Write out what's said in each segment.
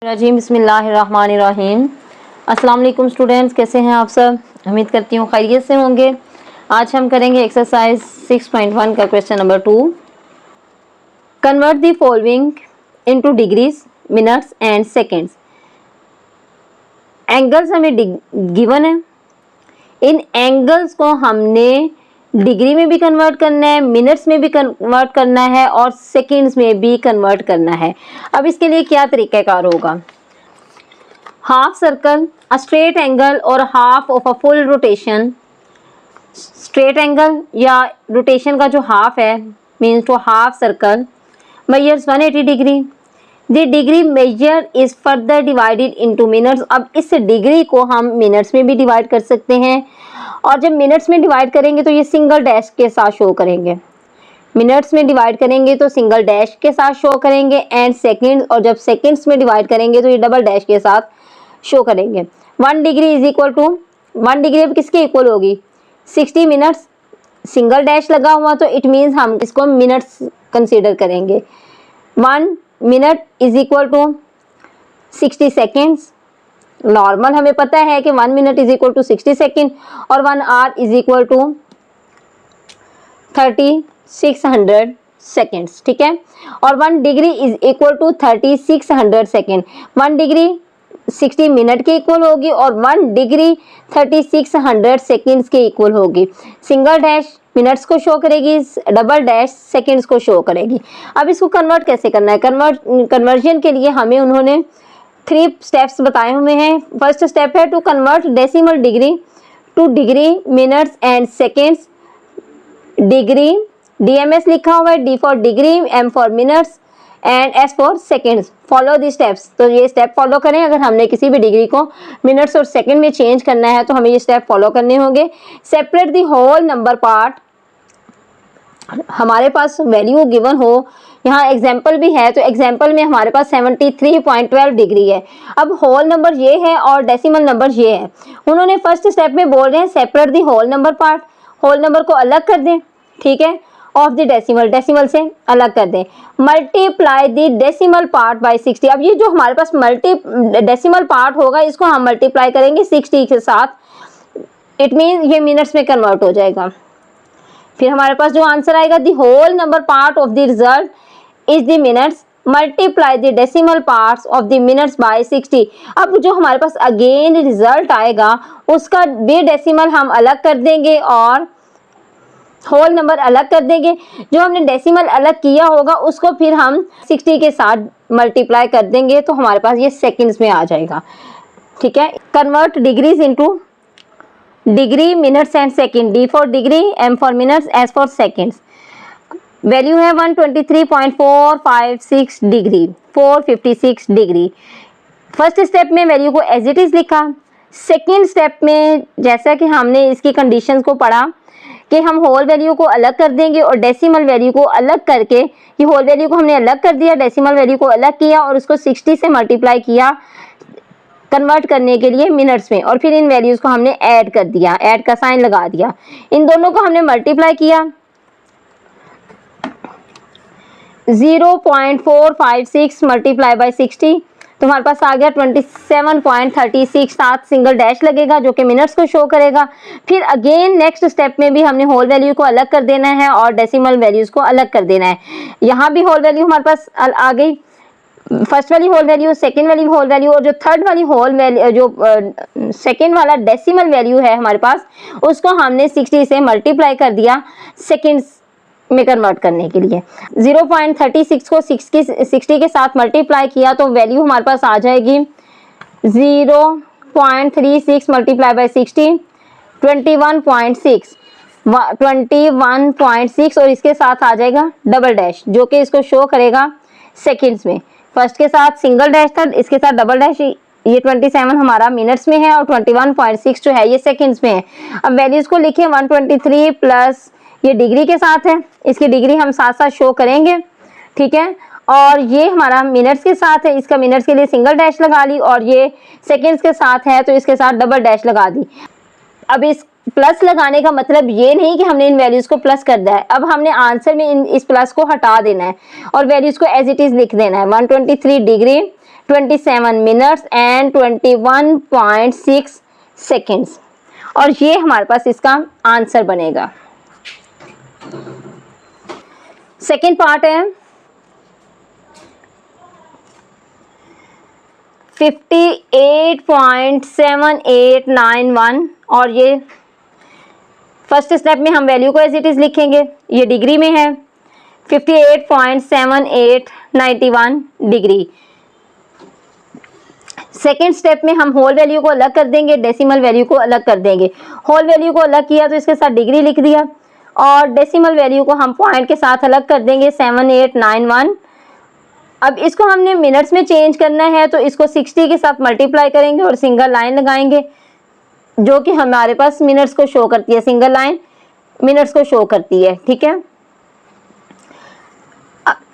रजीम बिस्मिल्लाहिर्रहमानिर्रहीम। अस्सलाम वालेकुम स्टूडेंट्स, कैसे हैं आप सब? उम्मीद करती हूँ खैरियत से होंगे। आज हम करेंगे एक्सरसाइज 6.1 का question number 2। Convert the following into degrees, minutes and seconds. Angles हमें गिवन है, इन एंगल्स को हमने डिग्री में भी कन्वर्ट करना है, मिनट्स में भी कन्वर्ट करना है और सेकंड्स में भी कन्वर्ट करना है। अब इसके लिए क्या तरीक़ाकार होगा? Half circle, a straight angle और half of a full rotation. Straight angle या रोटेशन का जो हाफ है means two half circle measures 180 degree. The degree measure is further divided into minutes. अब इस डिग्री को हम मिनट्स में भी डिवाइड कर सकते हैं और जब मिनट्स में डिवाइड करेंगे तो ये सिंगल डैश के साथ शो करेंगे। मिनट्स में डिवाइड करेंगे तो सिंगल डैश के साथ शो करेंगे एंड सेकंड, और जब सेकंड्स में डिवाइड करेंगे तो ये डबल डैश के साथ शो करेंगे। 1 degree is equal to 1 degree अब किसके इक्वल होगी? 60 मिनट्स। सिंगल डैश लगा हुआ तो इट मीन्स हम इसको मिनट्स कंसीडर करेंगे। 1 minute is equal to 60 seconds. Normal हमें पता है कि 1 minute is equal to 60 second और 1 hour is equal to 3600 seconds. ठीक है, और 1 degree is equal to 3600 second. 1 degree 60 minute के इक्वल होगी और 1 डिग्री 3600 सेकेंड्स के इक्वल होगी। सिंगल डैश मिनट्स को शो करेगी, डबल डैश सेकेंड्स को शो करेगी। अब इसको कन्वर्ट कैसे करना है? कन्वर्जन के लिए हमें उन्होंने 3 स्टेप्स बताए हुए हैं। फर्स्ट स्टेप है to convert decimal degree to degree, minutes and seconds. Degree DMS लिखा हुआ है, D for degree, M for minutes and S for seconds. Follow the steps, तो ये स्टेप फॉलो करें। अगर हमने किसी भी डिग्री को मिनट्स और सेकेंड में चेंज करना है तो हमें ये स्टेप फॉलो करने होंगे। Separate the whole number part. हमारे पास वैल्यू गिवन हो, यहाँ एग्जाम्पल भी है तो एग्जाम्पल में हमारे पास 73.12 डिग्री है। अब होल नंबर ये है और डेसिमल नंबर ये है। उन्होंने फर्स्ट स्टेप में बोल रहे हैं separate the whole number part, whole number को अलग कर दें, ठीक है, ऑफ द डेसिमल, डेसिमल से अलग कर दें। Multiply the decimal part by 60। अब ये जो हमारे पास डेसिमल पार्ट होगा इसको हम मल्टीप्लाई करेंगे 60 के साथ, इट मीन ये मिनट्स में कन्वर्ट हो जाएगा। फिर हमारे पास जो आंसर आएगा, the whole number part of the result is the minutes, multiply the decimal parts of the minutes by 60। अब जो हमारे पास अगेन रिजल्ट आएगा उसका भी डेसिमल हम अलग कर देंगे और होल नंबर अलग कर देंगे। जो हमने डेसिमल अलग किया होगा उसको फिर हम 60 के साथ मल्टीप्लाई कर देंगे तो हमारे पास ये सेकंड्स में आ जाएगा। ठीक है, convert degrees into degree, minutes and second. D for degree, M for minutes, S for seconds. Value है 123.456 डिग्री, 456 डिग्री। फर्स्ट स्टेप में वैल्यू को एज इट इज लिखा। सेकेंड स्टेप में जैसा कि हमने इसकी कंडीशंस को पढ़ा कि हम होल वैल्यू को अलग कर देंगे और डेसिमल वैल्यू को अलग करके, ये होल वैल्यू को हमने अलग कर दिया, डेसिमल वैल्यू को अलग किया और उसको 60 से मल्टीप्लाई किया कन्वर्ट करने के लिए मिनट्स में, और फिर इन वैल्यूज़ को हमने ऐड कर दिया, ऐड का साइन लगा दिया। इन दोनों को हमने मल्टीप्लाई किया, 0.456 मल्टीप्लाई बाय 60 तो हमारे पास आ गया 27.36। साथ सिंगल डैश लगेगा जो कि मिनट्स को शो करेगा। फिर अगेन नेक्स्ट स्टेप में भी हमने होल वैल्यू को अलग कर देना है और डेसिमल वैल्यूज़ को अलग कर देना है। यहाँ भी होल वैल्यू हमारे पास आ गई, फर्स्ट वाली होल वैल्यू, सेकेंड वाली होल वैल्यू, और जो थर्ड वाली होल वैल्यू, जो सेकेंड वाला डेसिमल वैल्यू है हमारे पास, उसको हमने 60 से मल्टीप्लाई कर दिया सेकेंड्स में कन्वर्ट करने के लिए। 0.36 को 60 के साथ मल्टीप्लाई किया तो वैल्यू हमारे पास आ जाएगी 0.36 मल्टीप्लाई बाय 60, 21.6 और इसके साथ आ जाएगा डबल डैश जो कि इसको शो करेगा सेकेंड्स में। फर्स्ट के साथ सिंगल डैश था, इसके साथ डबल डैश। ये 27 हमारा मिनट्स में है और 21.6 जो है ये सेकेंड्स में है। अब वैल्यूज को लिखे 123 प्लस ये डिग्री के साथ है, इसकी डिग्री हम साथ साथ शो करेंगे, ठीक है, और ये हमारा मिनट्स के साथ है, इसका मिनट्स के लिए सिंगल डैश लगा ली, और ये सेकेंड्स के साथ है तो इसके साथ डबल डैश लगा दी। अब इस प्लस लगाने का मतलब ये नहीं कि हमने इन वैल्यूज को प्लस कर दिया है, अब हमने आंसर में इस प्लस को हटा देना है और वैल्यूज को एज इट इज लिख देना है। 123 डिग्री 27 मिनट्स एंड 21.6 सेकेंड्स, और ये हमारे पास इसका आंसर बनेगा। सेकेंड पार्ट है 58.7891, और ये फर्स्ट स्टेप में हम वैल्यू को एज इट इज लिखेंगे, ये डिग्री में है 58.7891 डिग्री। सेकेंड स्टेप में हम होल वैल्यू को अलग कर देंगे, डेसिमल वैल्यू को अलग कर देंगे। होल वैल्यू को अलग किया तो इसके साथ डिग्री लिख दिया, और डेसिमल वैल्यू को हम पॉइंट के साथ अलग कर देंगे 7891। अब इसको हमने मिनट्स में चेंज करना है, तो इसको 60 के साथ मल्टीप्लाई करेंगे और सिंगल लाइन लगाएंगे, जो कि हमारे पास मिनट्स को शो करती है। सिंगल लाइन मिनट्स को शो करती है, ठीक है।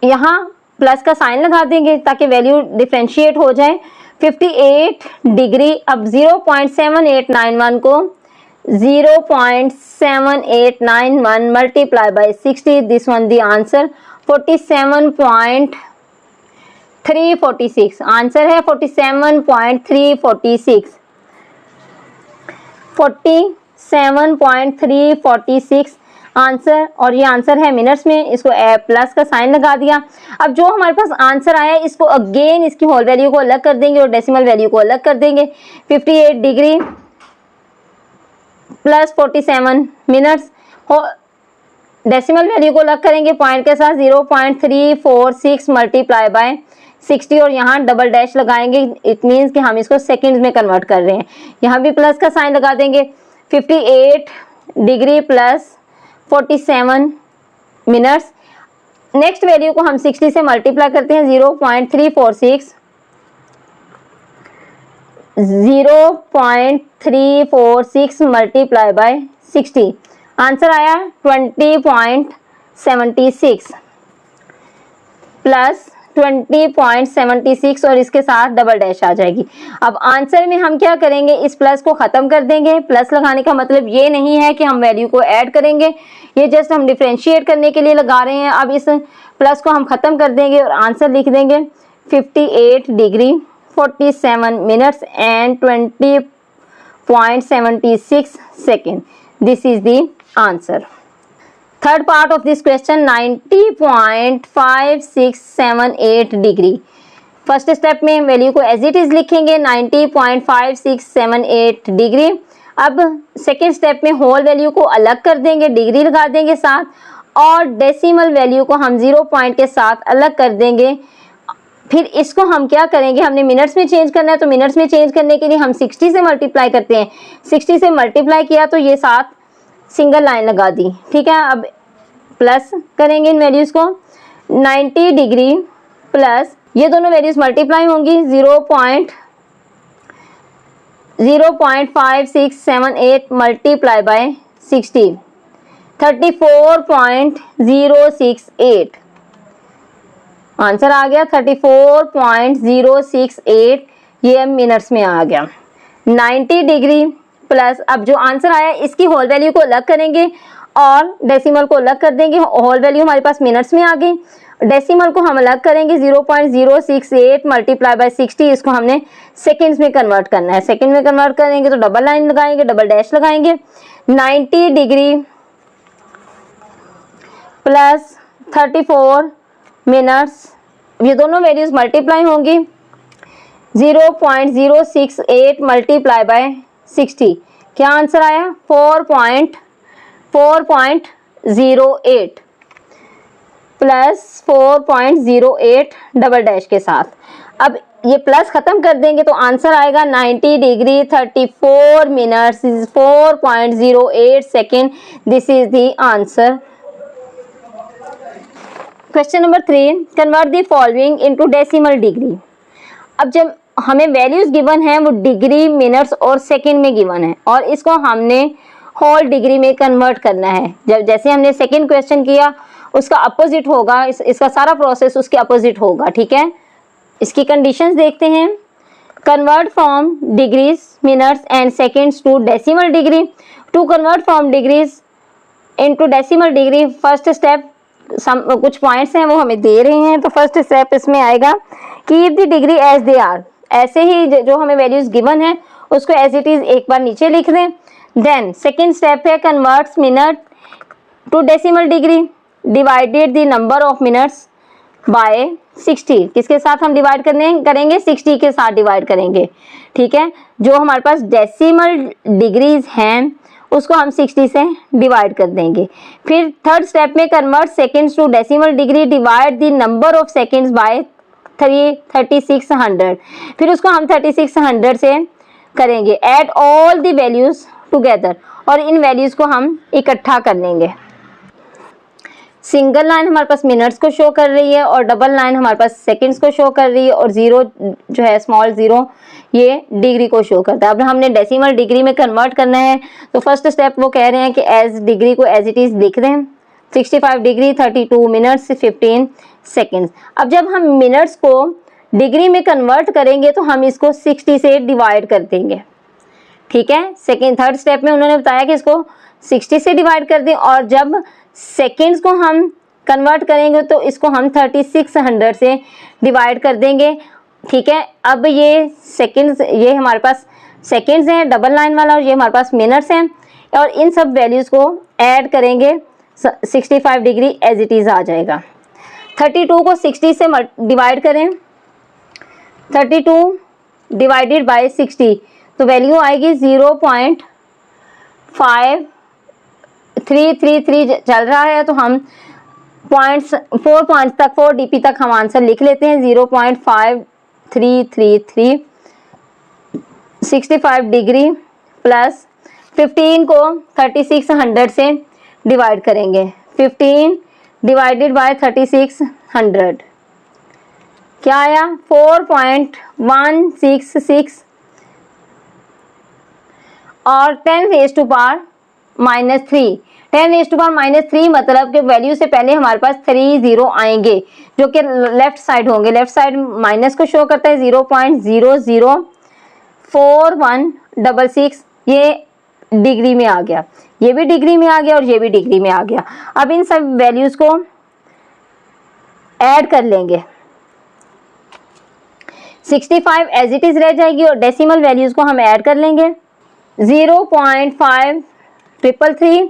यहाँ प्लस का साइन लगा देंगे ताकि वैल्यू डिफरेंशिएट हो जाए। 58 डिग्री, अब 0.7891 को 0.7891 multiply by 60, this one the answer 47.346। Answer है 47.346, 47.346 आंसर, और ये आंसर है मिनट्स में। इसको प्लस का साइन लगा दिया। अब जो हमारे पास आंसर आया इसको अगेन इसकी होल वैल्यू को अलग कर देंगे और डेसिमल वैल्यू को अलग कर देंगे। 58 degree plus 47 minutes, decimal value को अलग करेंगे पॉइंट के साथ 0.346 मल्टीप्लाई बाय 60, और यहाँ डबल डैश लगाएंगे। इट मीन्स कि हम इसको सेकंड्स में कन्वर्ट कर रहे हैं। यहाँ भी प्लस का साइन लगा देंगे। 58 degree plus 47 minutes, next value को हम 60 से मल्टीप्लाई करते हैं। 0.346 मल्टीप्लाई बाय 60, आंसर आया 20.76 प्लस 20.76, और इसके साथ डबल डैश आ जाएगी। अब आंसर में हम क्या करेंगे, इस प्लस को ख़त्म कर देंगे। प्लस लगाने का मतलब ये नहीं है कि हम वैल्यू को ऐड करेंगे, ये जस्ट हम डिफरेंशिएट करने के लिए लगा रहे हैं। अब इस प्लस को हम ख़त्म कर देंगे और आंसर लिख देंगे 58 degree 47 minutes and 20.76 second. This is the answer. Third part of this question 90.5678 degree. First step में वैल्यू को एज इट इज लिखेंगे 90.5678 डिग्री। अब सेकेंड स्टेप में होल वैल्यू को अलग कर देंगे, डिग्री लगा देंगे साथ, और डेसिमल वैल्यू को हम 0 पॉइंट के साथ अलग कर देंगे। फिर इसको हम क्या करेंगे, हमने मिनट्स में चेंज करना है, तो मिनट्स में चेंज करने के लिए हम 60 से मल्टीप्लाई करते हैं। 60 से मल्टीप्लाई किया तो ये साथ सिंगल लाइन लगा दी, ठीक है। अब प्लस करेंगे इन वैल्यूज को। 90 डिग्री प्लस, ये दोनों वैल्यूज मल्टीप्लाई होंगी 0.5678 मल्टीप्लाई बाय 60, 34.068 आंसर आ गया 34.068, ये मिनट्स में आ गया। 90 डिग्री प्लस, अब जो आंसर आया इसकी होल वैल्यू को अलग करेंगे और डेसिमल को अलग कर देंगे। होल वैल्यू हमारे पास मिनट्स में आ गई, डेसिमल को हम अलग करेंगे 0.068 मल्टीप्लाई बाय 60, इसको हमने सेकंड्स में कन्वर्ट करना है। सेकंड में कन्वर्ट करेंगे तो डबल लाइन लगाएंगे, डबल डैश लगाएंगे। 90 डिग्री प्लस 34 मिनट्स, ये दोनों वैल्यूज मल्टीप्लाई होंगी 0.068 मल्टीप्लाई बाय 60, क्या आंसर आया 4.08 प्लस 4.08 डबल डैश के साथ। अब ये प्लस खत्म कर देंगे तो आंसर आएगा 90 degree 34 minutes 4.08 second. This is the answer. Question number 3, convert the following into decimal degree. अब जब हमें वैल्यूज गिवन है वो डिग्री, मिनट्स और सेकंड में गिवन है, और इसको हमने होल डिग्री में कन्वर्ट करना है। जब जैसे हमने सेकंड क्वेश्चन किया उसका अपोजिट होगा, इसका सारा प्रोसेस उसके अपोजिट होगा, ठीक है। इसकी कंडीशंस देखते हैं। Convert from degrees, minutes and seconds to decimal degree. To convert from degrees into decimal degree, first step कुछ पॉइंट्स हैं वो हमें दे रहे हैं। तो फर्स्ट स्टेप इसमें आएगा keep the degree as they are, ऐसे ही जो हमें वैल्यूज गिवन है उसको एज इट इज एक बार नीचे लिख दें। देन सेकेंड स्टेप है converts minute to decimal degree, divided the number of minutes by 60। किसके साथ हम डिवाइड करेंगे 60 के साथ डिवाइड करेंगे, ठीक है। जो हमारे पास डेसिमल डिग्रीज हैं उसको हम 60 से डिवाइड कर देंगे। फिर थर्ड स्टेप में convert seconds to decimal degree, divide the number of seconds by 3600, फिर उसको हम 3600 से करेंगे। Add all the values together, और इन वैल्यूज को हम इकट्ठा कर लेंगे। सिंगल लाइन हमारे पास मिनट्स को शो कर रही है और डबल लाइन हमारे पास सेकंड्स को शो कर रही है, और जीरो जो है स्मॉल जीरो ये डिग्री को शो करता है। अब हमने डेसिमल डिग्री में कन्वर्ट करना है, तो फर्स्ट स्टेप वो कह रहे हैं कि एज डिग्री को एज इट इज लिख दें। 65 डिग्री 32 मिनट्स 15 सेकेंड्स। अब जब हम मिनट्स को डिग्री में कन्वर्ट करेंगे तो हम इसको 60 से डिवाइड कर देंगे, ठीक है। थर्ड स्टेप में उन्होंने बताया कि इसको 60 से डिवाइड कर दें, और जब सेकेंड्स को हम कन्वर्ट करेंगे तो इसको हम 3600 से डिवाइड कर देंगे, ठीक है। अब ये सेकेंड्स, ये हमारे पास सेकेंड्स हैं डबल लाइन वाला, और ये हमारे पास मिनट्स हैं, और इन सब वैल्यूज़ को ऐड करेंगे 65 डिग्री एज इट इज़ आ जाएगा। 32 को 60 से डिवाइड करें, 32 डिवाइडेड बाय 60, तो वैल्यू आएगी 0.5333 चल रहा है, तो हम पॉइंट्स 4 पॉइंट्स तक 4 DP तक हम आंसर लिख लेते हैं। 0.5333 65 डिग्री प्लस 15 को 3600 से डिवाइड करेंगे। 15 डिवाइडेड बाय 3600 क्या आया 4.166, और 10 raise to power -3। 10 raise to power -3 मतलब कि वैल्यू से पहले हमारे पास 3 जीरो आएंगे जो कि लेफ्ट साइड होंगे। लेफ्ट साइड माइनस को शो करता है 0.004166, ये डिग्री में आ गया, ये भी डिग्री में आ गया और ये भी डिग्री में आ गया। अब इन सब वैल्यूज को ऐड कर लेंगे। 65 एज इट इज रह जाएगी और डेसिमल वैल्यूज को हम ऐड कर लेंगे। 0.5333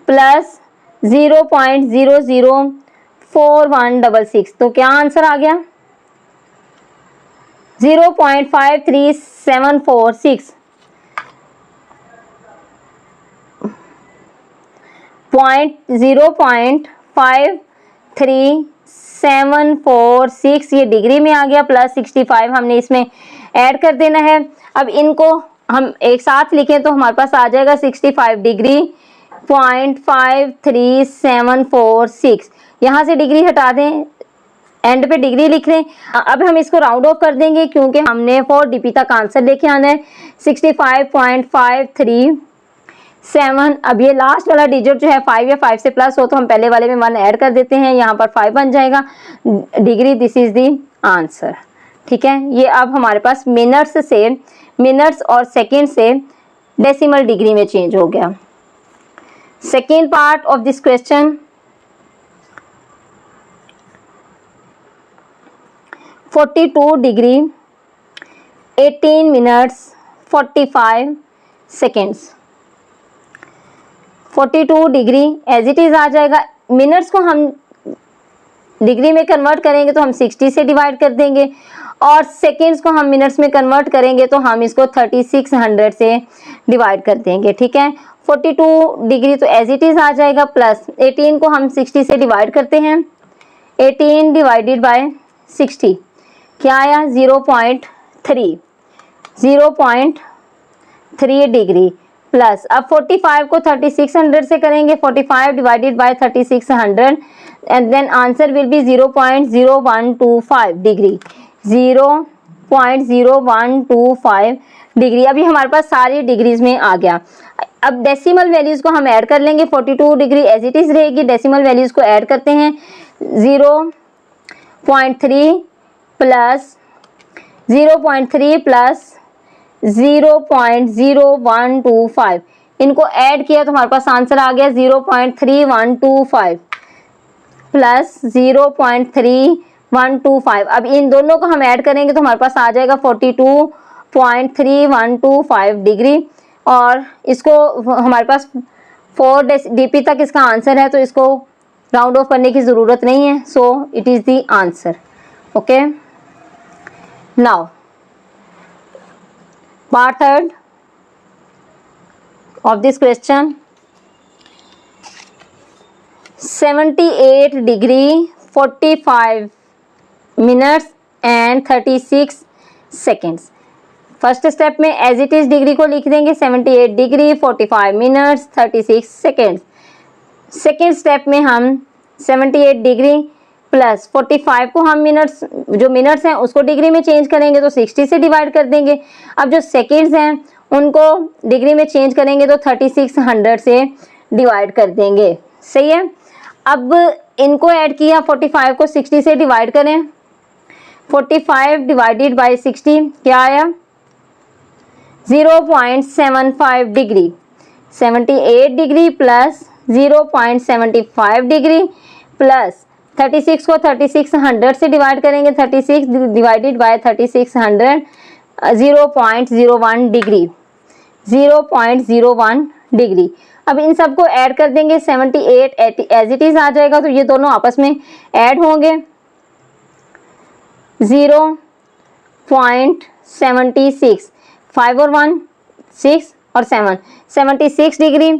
प्लस 0.004166, तो क्या आंसर आ गया 0.53746। 0.53746 ये डिग्री में आ गया, प्लस 65 हमने इसमें ऐड कर देना है। अब इनको हम एक साथ लिखें तो हमारे पास आ जाएगा 65 डिग्री 0.53746। यहाँ से डिग्री हटा दें, एंड पे डिग्री लिख लें। अब हम इसको राउंड ऑफ कर देंगे क्योंकि हमने 4 DP तक आंसर लेके आना है। 65.537, अब ये लास्ट वाला डिजिट जो है 5 या 5 से प्लस हो तो हम पहले वाले में 1 ऐड कर देते हैं, यहाँ पर 5 बन जाएगा degree. This is the answer, ठीक है। ये अब हमारे पास मिनट्स और सेकेंड से डेसिमल डिग्री में चेंज हो गया। Second part of this question, 42 degree 18 minutes 45 seconds. 42 degree as it is आ जाएगा। मिनट्स को हम डिग्री में कन्वर्ट करेंगे तो हम 60 से डिवाइड कर देंगे, और सेकेंड्स को हम मिनट्स में कन्वर्ट करेंगे तो हम इसको 3600 से डिवाइड कर देंगे, ठीक है। 42 डिग्री तो एज इट इज आ जाएगा, प्लस 18 को हम 60 से डिवाइड करते हैं। 18 डिवाइडेड बाय 60 क्या आया 0.3 डिग्री, प्लस अब 45 को 3600 से करेंगे। 45 divided by 3600 and then answer will be 0.0125 degree. 0.0125 degree. अभी हमारे पास सारी डिग्रीज में आ गया। अब डेसिमल वैल्यूज को हम ऐड कर लेंगे। 42 डिग्री एज इट इज रहेगी, डेसिमल वैल्यूज को ऐड करते हैं। 0.3 प्लस 0.3 प्लस 0.0125, इनको ऐड किया तो हमारे पास आंसर आ गया 0.3125 प्लस 0.3 42.125। अब इन दोनों को हम ऐड करेंगे तो हमारे पास आ जाएगा 42.3125 डिग्री, और इसको हमारे पास 4 dp तक इसका आंसर है, तो इसको राउंड ऑफ करने की ज़रूरत नहीं है, so it is the answer. Okay, now part third of this question, 78 degree 45 minutes and 36 seconds। First step में एज इट इज डिग्री को लिख देंगे 78 degree 45 minutes 36 seconds. Second step में हम 78 डिग्री प्लस 45 को हम मिनट्स, जो मिनट्स हैं उसको डिग्री में चेंज करेंगे तो 60 से डिवाइड कर देंगे। अब जो सेकेंड्स हैं उनको डिग्री में चेंज करेंगे तो 3600 से डिवाइड कर देंगे। सही है। अब इनको ऐड किया, 45 को 60 से डिवाइड करें, 45 डिवाइडेड बाय 60 क्या आया 0.75 degree. 78 degree plus 0.75 degree plus 36 को 3600 से डिवाइड करेंगे, 36 डिवाइडेड बाय 3600 0.01 डिग्री, 0.01 डिग्री। अब इन सबको ऐड कर देंगे, 78 एज इट इज आ जाएगा, तो ये दोनों आपस में ऐड होंगे 0.76, 5 और 1 6 और 7 76 डिग्री।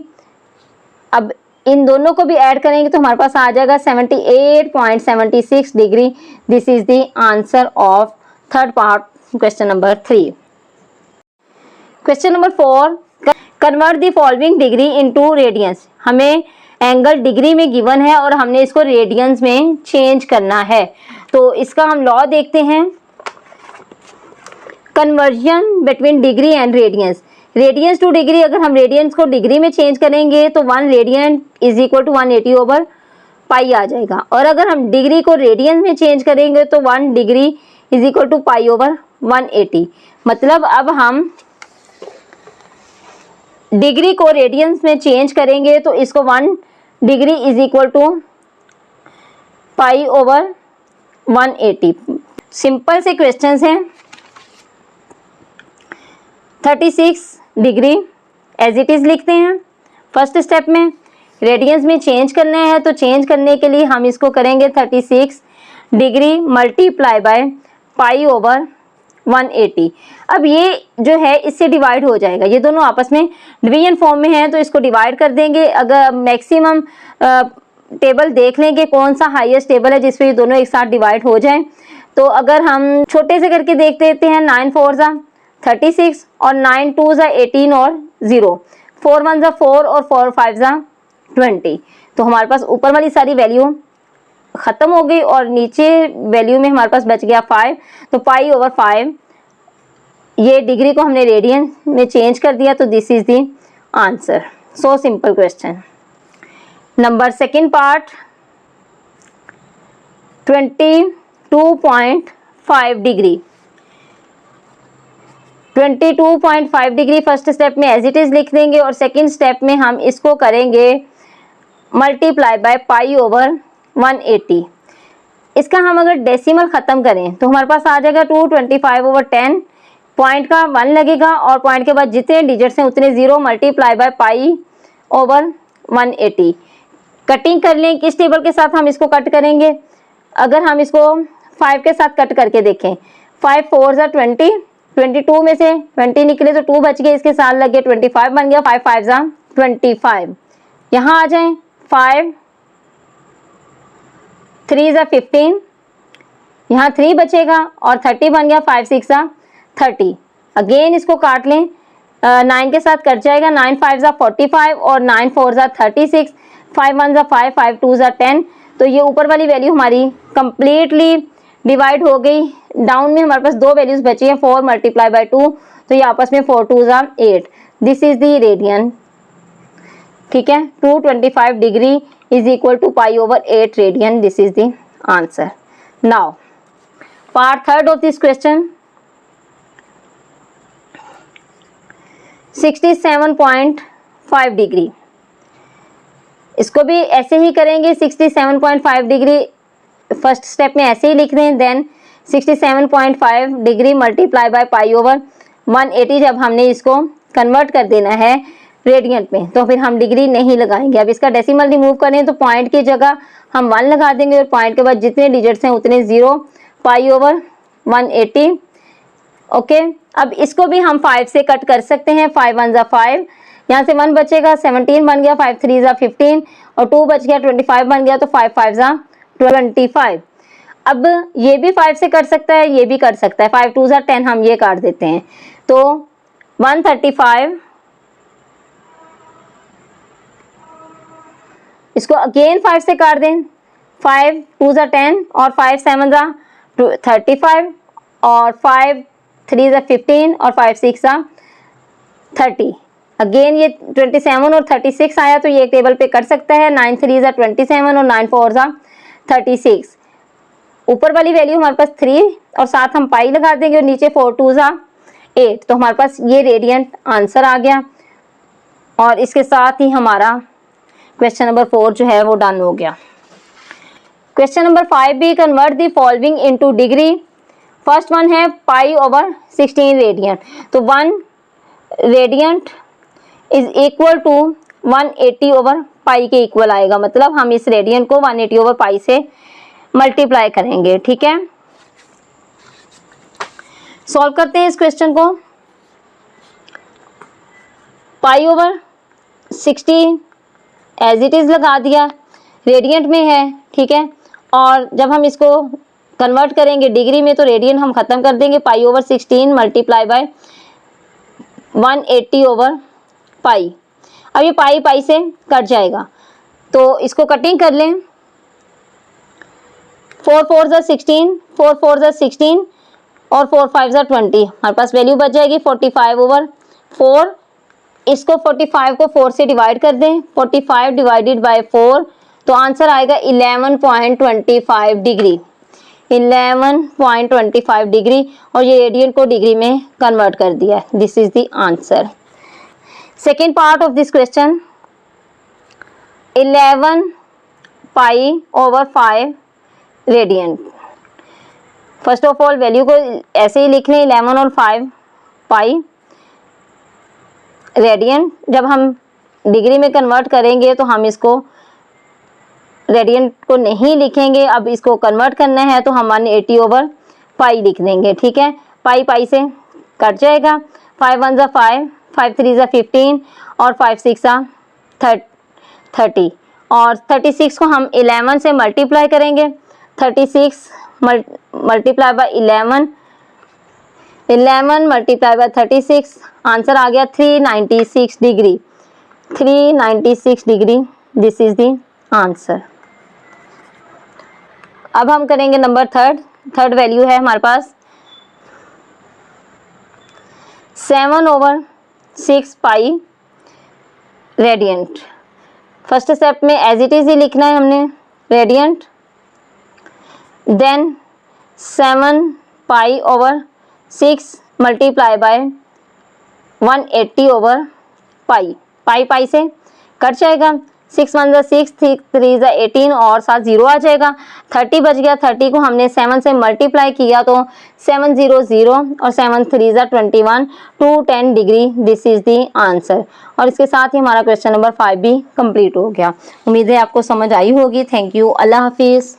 अब इन दोनों को भी ऐड करेंगे तो हमारे पास आ जाएगा 78.76 degree. This is the answer of third part, question number 3। Question number 4, convert the following degree into radiance. हमें एंगल डिग्री में गिवन है और हमने इसको रेडियंस में चेंज करना है, तो इसका हम लॉ देखते हैं। Conversion between degree and radians, radians to degree, अगर हम रेडियंस को डिग्री में चेंज करेंगे तो 1 रेडियन इज इक्वल टू 180/पाई आ जाएगा, और अगर हम डिग्री को रेडियन में चेंज करेंगे तो 1 डिग्री इज इक्वल टू पाई/180। मतलब अब हम डिग्री को रेडियंस में चेंज करेंगे तो इसको 1 डिग्री इज इक्वल टू पाई/180। सिंपल से क्वेश्चंस हैं। 36 डिग्री एज इट इज लिखते हैं। फर्स्ट स्टेप में रेडियंस में चेंज करना है, तो चेंज करने के लिए हम इसको करेंगे 36 डिग्री मल्टीप्लाई बाय पाई/180। अब ये जो है इससे डिवाइड हो जाएगा, ये दोनों आपस में डिवीजन फॉर्म में है तो इसको डिवाइड कर देंगे। अगर मैक्सिमम टेबल देख लेंगे कौन सा हाईएस्ट टेबल है जिसमें ये दोनों एक साथ डिवाइड हो जाएं, तो अगर हम छोटे से करके देख देते हैं, 9 4 जा 36 और 9 2 जा 18 और 0, 4 1 जा 4 और 4 5 जा 20, तो हमारे पास ऊपर वाली सारी वैल्यू खत्म हो गई और नीचे वैल्यू में हमारे पास बच गया 5, तो पाई/5, ये डिग्री को हमने रेडियन में चेंज कर दिया, तो this is the answer. So simple question. Number second part, 22.5 degree. 22.5 degree first step में एज इट इज लिख देंगे और सेकंड स्टेप में हम इसको करेंगे मल्टीप्लाई बाय पाई/180। इसका हम अगर डेसिमल खत्म करें तो हमारे पास आ जाएगा 225/10। पॉइंट का 1 लगेगा और पॉइंट के बाद जितने डिजिट्स हैं उतने 0 मल्टीप्लाई बाय पाई/180। कटिंग कर लें, किस टेबल के साथ हम इसको कट करेंगे, अगर हम इसको 5 के साथ कट करके देखें, 5 4 जा 20, 22 में से 20 निकले तो 2 बच गए, इसके साथ लगे 25 बन गया, 5 5 जा 25। यहाँ आ जाएं, 5 3 जा 15, यहाँ 3 बचेगा और 30 बन गया, 5 6 जा 30। अगेन इसको काट लें, 9 के साथ कट जाएगा, 9 5 जा 45 और 9 4 जा 36, 5 1 जा 5, 5 2 जा 10, तो ये ऊपर वाली वैल्यू हमारी कंप्लीटली डिवाइड हो गई। डाउन में हमारे पास 2 वैल्यूज बची हैं, 4 मल्टीप्लाई बाय 2, तो ये आपस में 4 2 जा 8। This is the radian. ठीक है, 225 डिग्री इज इक्वल टू पाई/8 radian. This is the answer. Now part third of this question, 67.5 degree. इसको भी ऐसे ही करेंगे, 67.5 डिग्री फर्स्ट स्टेप में ऐसे ही लिख दें, then 67.5 degree multiply by pi over 180 जब हमने इसको कन्वर्ट कर देना है रेडियंट में तो फिर हम डिग्री नहीं लगाएंगे। अब इसका डेसिमल रिमूव करें तो पॉइंट की जगह हम 1 लगा देंगे और पॉइंट के बाद जितने डिजिट्स हैं उतने 0 पाई ओवर 180। ओके, अब इसको भी हम 5 से कट कर सकते हैं। 5 1 जा 5, यहाँ से 1 बचेगा 17 बन गया, 5 3 जा 15 और 2 बच गया 25 बन गया, तो 5 5 जा 25। अब ये भी 5 से कट सकता है, ये भी कट सकता है। 5 2 जा 10, हम ये काट देते हैं तो 135। इसको अगेन 5 से काट दें, 5 2 जा 10 और 5 7 जा 35 और 5 3 जा 15 और 5 6 जा 30। अगेन ये 27 और 36 आया तो ये एक टेबल पे कट सकता है। 9 3 जा 27 और 9 4 जा 36। ऊपर वाली वैल्यू हमारे पास 3 और साथ हम पाई लगा देंगे और नीचे 4 2 जा 8, तो हमारे पास ये रेडियंट आंसर आ गया। और इसके साथ ही हमारा क्वेश्चन नंबर 4 जो है वो डन हो गया। क्वेश्चन नंबर 5 भी, convert the following into degree. First one है पाई ओवर 16 रेडियंट, तो 1 radiant is equal to 180 over pi के इक्वल आएगा। मतलब हम इस रेडियंट को 180 ओवर पाई से मल्टीप्लाई करेंगे। ठीक है, सॉल्व करते हैं इस क्वेश्चन को। Pi over 16 as it is लगा दिया, रेडियंट में है। ठीक है, और जब हम इसको कन्वर्ट करेंगे डिग्री में तो रेडियंट हम खत्म कर देंगे। पाई ओवर 16 मल्टीप्लाई बाय 180 ओवर पाई। अब ये पाई पाई से कट जाएगा तो इसको कटिंग कर लें। 4 4 जा 16, 4 4 जा 16 और 4 5 जा 20। हमारे पास वैल्यू बच जाएगी 45 ओवर 4। इसको 45 को 4 से डिवाइड कर दें, 45 डिवाइडेड बाय 4, तो आंसर आएगा 11.25 डिग्री। 11.25 डिग्री, और ये रेडियन को डिग्री में कन्वर्ट कर दिया। This is the answer. Second part of this question, 11 pi over 5 radiant. First of all value को ऐसे ही लिख लें, 11 और 5 पाई रेडियंट। जब हम डिग्री में कन्वर्ट करेंगे तो हम इसको रेडियंट को नहीं लिखेंगे, अब इसको कन्वर्ट करना है तो हम 180 ओवर पाई लिख देंगे। ठीक है, पाई पाई से कट जाएगा। 5 1 जा 5, 5 3 जा 15 और 5 6 जा 30 और 36 को हम 11 से मल्टीप्लाई करेंगे। 36 multiply by 11, 11 multiply by 36, answer आ गया 396 degree. 396 degree, this is the answer. अब हम करेंगे नंबर थर्ड वैल्यू है हमारे पास 7 over 6 pi radiant. First step में एज इट इज ही लिखना है हमने radiant, then 7 pi over 6 multiply by 180 over pi. Pi pi से कट जाएगा। 6 1 जा 6, 3 जा 18 और साथ 0 आ जाएगा। 30 बच गया। 30 को हमने 7 से मल्टीप्लाई किया तो 7 0 0 और 7 3 जा 21, 210 degree, this is the answer. और इसके साथ ही हमारा क्वेश्चन नंबर 5 भी कंप्लीट हो गया। उम्मीद है आपको समझ आई होगी। थैंक यू, अल्लाह हाफिज़।